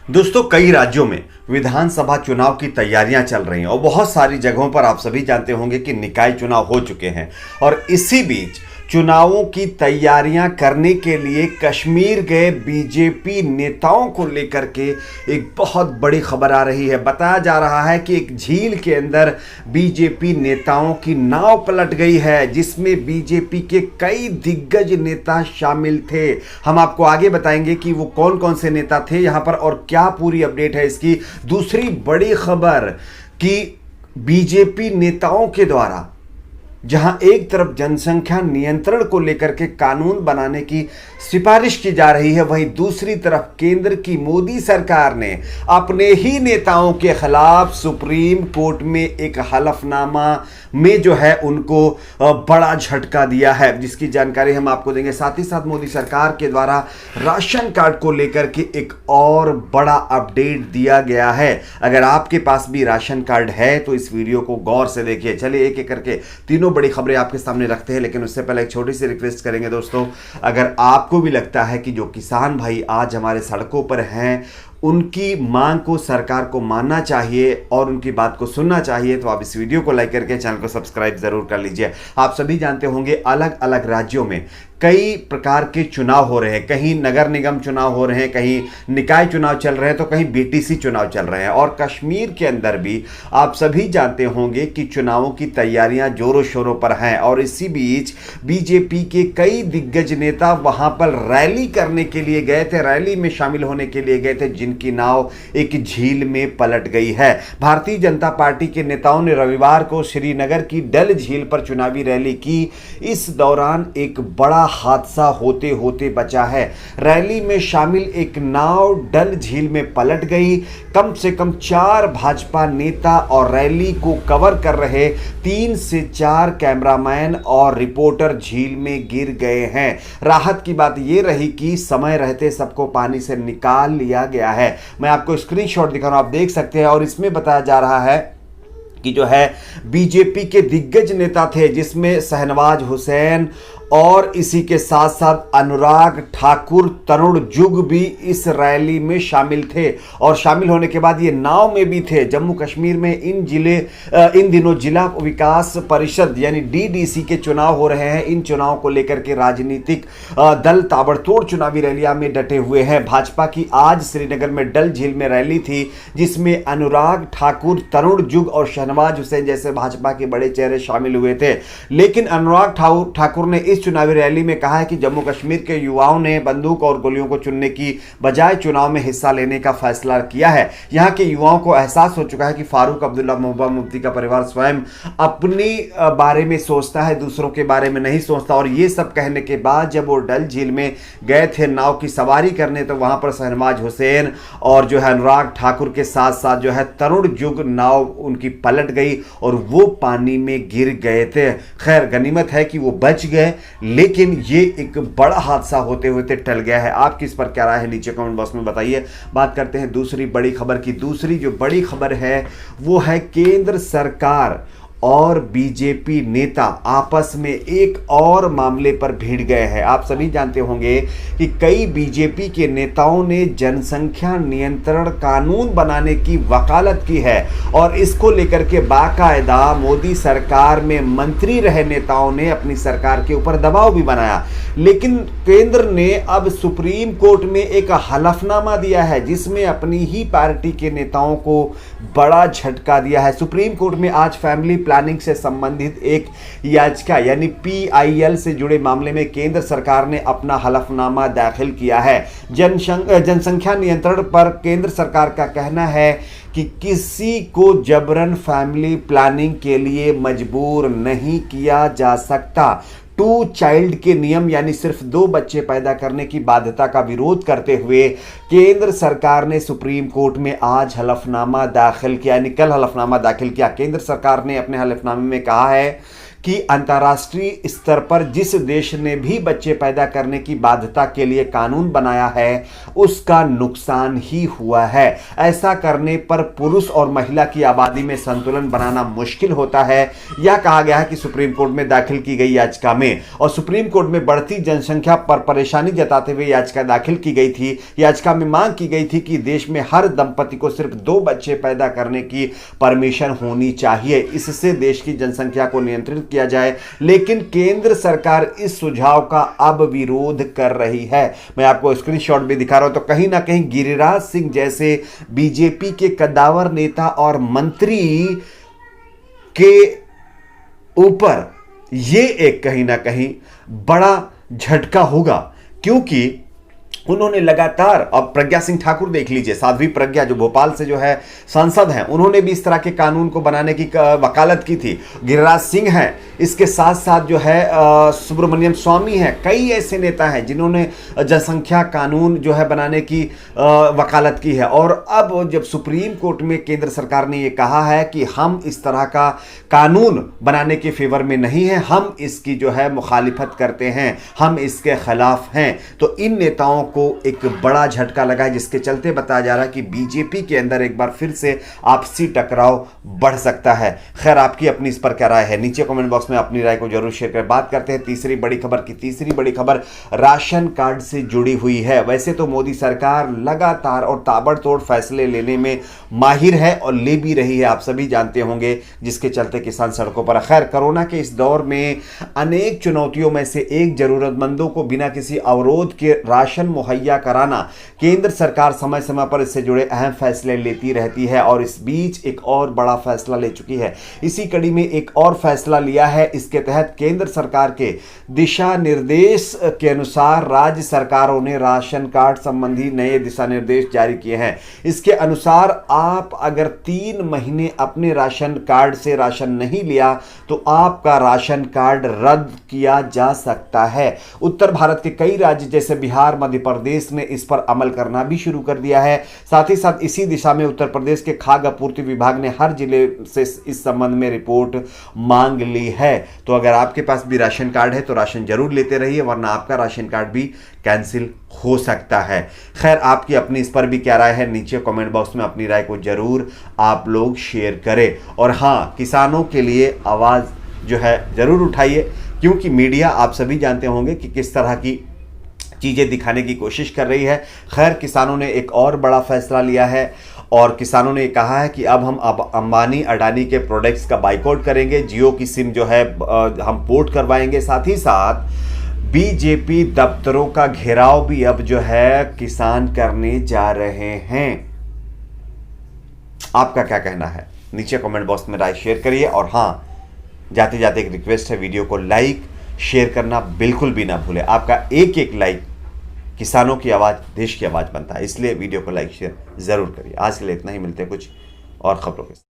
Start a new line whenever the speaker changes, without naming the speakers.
दोस्तों, कई राज्यों में विधानसभा चुनाव की तैयारियां चल रही हैं और बहुत सारी जगहों पर आप सभी जानते होंगे कि निकाय चुनाव हो चुके हैं। और इसी बीच चुनावों की तैयारियां करने के लिए कश्मीर गए बीजेपी नेताओं को लेकर के एक बहुत बड़ी खबर आ रही है। बताया जा रहा है कि एक झील के अंदर बीजेपी नेताओं की नाव पलट गई है, जिसमें बीजेपी के कई दिग्गज नेता शामिल थे। हम आपको आगे बताएंगे कि वो कौन कौन से नेता थे यहां पर और क्या पूरी अपडेट है इसकी। दूसरी बड़ी खबर कि बीजेपी नेताओं के द्वारा जहां एक तरफ जनसंख्या नियंत्रण को लेकर के कानून बनाने की सिफारिश की जा रही है, वहीं दूसरी तरफ केंद्र की मोदी सरकार ने अपने ही नेताओं के खिलाफ सुप्रीम कोर्ट में एक हलफनामा में जो है उनको बड़ा झटका दिया है, जिसकी जानकारी हम आपको देंगे। साथ ही साथ मोदी सरकार के द्वारा राशन कार्ड को लेकर के एक और बड़ा अपडेट दिया गया है। अगर आपके पास भी राशन कार्ड है तो इस वीडियो को गौर से देखिए। चलिए एक एक करके तीनों बड़ी खबरें आपके सामने रखते हैं, लेकिन उससे पहले एक छोटी सी रिक्वेस्ट करेंगे दोस्तों, अगर आपको भी लगता है कि जो किसान भाई आज हमारे सड़कों पर हैं उनकी मांग को सरकार को मानना चाहिए और उनकी बात को सुनना चाहिए, तो आप इस वीडियो को लाइक करके चैनल को सब्सक्राइब जरूर कर लीजिए। आप सभी जानते होंगे अलग अलग राज्यों में कई प्रकार के चुनाव हो रहे हैं। कहीं नगर निगम चुनाव हो रहे हैं, कहीं निकाय चुनाव चल रहे हैं, तो कहीं बीटीसी चुनाव चल रहे हैं। और कश्मीर के अंदर भी आप सभी जानते होंगे कि चुनावों की तैयारियां जोरों शोरों पर हैं। और इसी बीच बीजेपी के कई दिग्गज नेता वहां पर रैली करने के लिए गए थे, रैली में शामिल होने के लिए गए थे, जिनकी नाव एक झील में पलट गई है। भारतीय जनता पार्टी के नेताओं ने रविवार को श्रीनगर की डल झील पर चुनावी रैली की। इस दौरान एक बड़ा हादसा होते होते बचा है। रैली में शामिल एक नाव डल झील में पलट गई। कम से कम 4 भाजपा नेता और रैली को कवर कर रहे 3 से 4 कैमरामैन और रिपोर्टर झील में गिर गए हैं। राहत की बात यह रही कि समय रहते सबको पानी से निकाल लिया गया है। मैं आपको स्क्रीनशॉट दिखा रहा हूं, आप देख सकते हैं। और इसमें बताया जा रहा है कि जो है बीजेपी के दिग्गज नेता थे, जिसमें शहनवाज हुसैन और इसी के साथ साथ अनुराग ठाकुर, तरुण जुग भी इस रैली में शामिल थे। और शामिल होने के बाद ये नाव में भी थे। जम्मू कश्मीर में इन दिनों जिला विकास परिषद यानी डीडीसी के चुनाव हो रहे हैं। इन चुनाव को लेकर के राजनीतिक दल ताबड़तोड़ चुनावी रैलियां में डटे हुए हैं। भाजपा की आज श्रीनगर में डल झील में रैली थी, जिसमें अनुराग ठाकुर, तरुण जुग और शहनवाज हुसैन जैसे भाजपा के बड़े चेहरे शामिल हुए थे। लेकिन अनुराग ठाकुर ने इस चुनावी रैली में कहा है कि जम्मू कश्मीर के युवाओं ने बंदूक और गोलियों को चुनने की बजाय चुनाव में हिस्सा लेने का फैसला किया है। यहां के युवाओं को एहसास हो चुका है कि फारूक अब्दुल्ला महबूबा मुफ्ती का परिवार स्वयं अपने बारे में सोचता है, दूसरों के बारे में नहीं सोचता। और ये सब कहने के बाद जब वो डल झील में गए थे नाव की सवारी करने, तो वहां पर शहनवाज हुसैन और जो है अनुराग ठाकुर के साथ साथ जो है तरुण जुग नाव उनकी पलट गई और वो पानी में गिर गए थे। खैर, गनीमत है कि वो बच गए, लेकिन ये एक बड़ा हादसा होते होते टल गया है। आपकी इस पर क्या राय है, नीचे कमेंट बॉक्स में बताइए। बात करते हैं दूसरी बड़ी खबर की। दूसरी जो बड़ी खबर है वो है केंद्र सरकार और बीजेपी नेता आपस में एक और मामले पर भिड़ गए हैं। आप सभी जानते होंगे कि कई बीजेपी के नेताओं ने जनसंख्या नियंत्रण कानून बनाने की वकालत की है और इसको लेकर के बाकायदा मोदी सरकार में मंत्री रहे नेताओं ने अपनी सरकार के ऊपर दबाव भी बनाया। लेकिन केंद्र ने अब सुप्रीम कोर्ट में एक हलफनामा दिया है, जिसमें अपनी ही पार्टी के नेताओं को बड़ा झटका दिया है। सुप्रीम कोर्ट में आज फैमिली प्लानिंग से संबंधित एक याचिका यानी पीआईएल से जुड़े मामले में केंद्र सरकार ने अपना हलफनामा दाखिल किया है। जनसंख्या नियंत्रण पर केंद्र सरकार का कहना है कि किसी को जबरन फैमिली प्लानिंग के लिए मजबूर नहीं किया जा सकता। 2 चाइल्ड के नियम यानी सिर्फ 2 बच्चे पैदा करने की बाध्यता का विरोध करते हुए केंद्र सरकार ने सुप्रीम कोर्ट में आज हलफनामा दाखिल किया, यानी कल हलफनामा दाखिल किया। केंद्र सरकार ने अपने हलफनामे में कहा है कि अंतर्राष्ट्रीय स्तर पर जिस देश ने भी बच्चे पैदा करने की बाध्यता के लिए कानून बनाया है उसका नुकसान ही हुआ है। ऐसा करने पर पुरुष और महिला की आबादी में संतुलन बनाना मुश्किल होता है। यह कहा गया है कि सुप्रीम कोर्ट में दाखिल की गई याचिका में, और सुप्रीम कोर्ट में बढ़ती जनसंख्या पर परेशानी जताते हुए याचिका दाखिल की गई थी। याचिका में मांग की गई थी कि देश में हर दंपति को सिर्फ 2 बच्चे पैदा करने की परमिशन होनी चाहिए, इससे देश की जनसंख्या को नियंत्रित किया जाए। लेकिन केंद्र सरकार इस सुझाव का अब विरोध कर रही है। मैं आपको स्क्रीनशॉट भी दिखा रहा हूं। तो कहीं ना कहीं गिरिराज सिंह जैसे बीजेपी के कद्दावर नेता और मंत्री के ऊपर यह एक कहीं ना कहीं बड़ा झटका होगा, क्योंकि उन्होंने लगातार, अब प्रज्ञा सिंह ठाकुर देख लीजिए, साध्वी प्रज्ञा जो भोपाल से जो है सांसद हैं, उन्होंने भी इस तरह के कानून को बनाने की वकालत की थी। गिरिराज सिंह हैं, इसके साथ साथ जो है सुब्रमण्यम स्वामी हैं, कई ऐसे नेता हैं जिन्होंने जनसंख्या कानून जो है बनाने की वकालत की है। और अब जब सुप्रीम कोर्ट में केंद्र सरकार ने यह कहा है कि हम इस तरह का कानून बनाने के फेवर में नहीं है, हम इसकी जो है मुखालिफत करते हैं, हम इसके खिलाफ हैं, तो इन नेताओं को एक बड़ा झटका लगा है, जिसके चलते बताया जा रहा है कि बीजेपी के अंदर एक बार फिर से आपसी टकराव बढ़ सकता है। खैर, आपकी अपनी इस पर क्या राय है, नीचे कमेंट बॉक्स में अपनी राय को जरूर शेयर करें। बात करते हैं तीसरी बड़ी खबर की। तीसरी बड़ी खबर राशन कार्ड से जुड़ी हुई है। वैसे तो मोदी सरकार लगातार और ताबड़तोड़ फैसले लेने में माहिर है और ले भी रही है, आप सभी जानते होंगे, जिसके चलते किसान सड़कों पर। खैर, कोरोना के इस दौर में अनेक चुनौतियों में से एक जरूरतमंदों को बिना किसी अवरोध के राशन मुहैया कराना। केंद्र सरकार समय समय पर इससे जुड़े अहम फैसले लेती रहती है और इस बीच एक और बड़ा फैसला ले चुकी है। इसी कड़ी में एक और फैसला लिया है। इसके तहत केंद्र सरकार के दिशा निर्देश के अनुसार राज्य सरकारों ने राशन कार्ड संबंधी नए दिशा निर्देश जारी किए हैं। इसके अनुसार आप अगर 3 महीने अपने राशन कार्ड से राशन नहीं लिया तो आपका राशन कार्ड रद्द किया जा सकता है। उत्तर भारत के कई राज्य जैसे बिहार, मध्य प्रदेश ने इस पर अमल करना भी शुरू कर दिया है। साथ ही साथ इसी दिशा में उत्तर प्रदेश के खाद्य आपूर्ति विभाग ने हर जिले से इस संबंध में रिपोर्ट मांग ली है। तो अगर आपके पास भी राशन कार्ड है तो राशन जरूर लेते रहिए, वरना आपका राशन कार्ड भी कैंसिल हो सकता है। खैर, आपकी अपनी इस पर भी क्या राय है, नीचे कमेंट बॉक्स में अपनी राय को जरूर आप लोग शेयर करें। और हाँ, किसानों के लिए आवाज जो है जरूर उठाइए, क्योंकि मीडिया आप सभी जानते होंगे कि किस तरह की चीज़ें दिखाने की कोशिश कर रही है। खैर, किसानों ने एक और बड़ा फैसला लिया है और किसानों ने कहा है कि अब हम अंबानी अडानी के प्रोडक्ट्स का बाइकआउट करेंगे, जियो की सिम जो है हम पोर्ट करवाएंगे। साथ ही साथ बीजेपी दफ्तरों का घेराव भी अब जो है किसान करने जा रहे हैं। आपका क्या कहना है, नीचे कमेंट बॉक्स में राय शेयर करिए। और हाँ, जाते जाते एक रिक्वेस्ट है, वीडियो को लाइक शेयर करना बिल्कुल भी ना भूलें। आपका एक एक लाइक किसानों की आवाज़, देश की आवाज़ बनता है, इसलिए वीडियो को लाइक शेयर ज़रूर करिए। आज के लिए इतना ही, मिलते हैं कुछ और खबरों के साथ।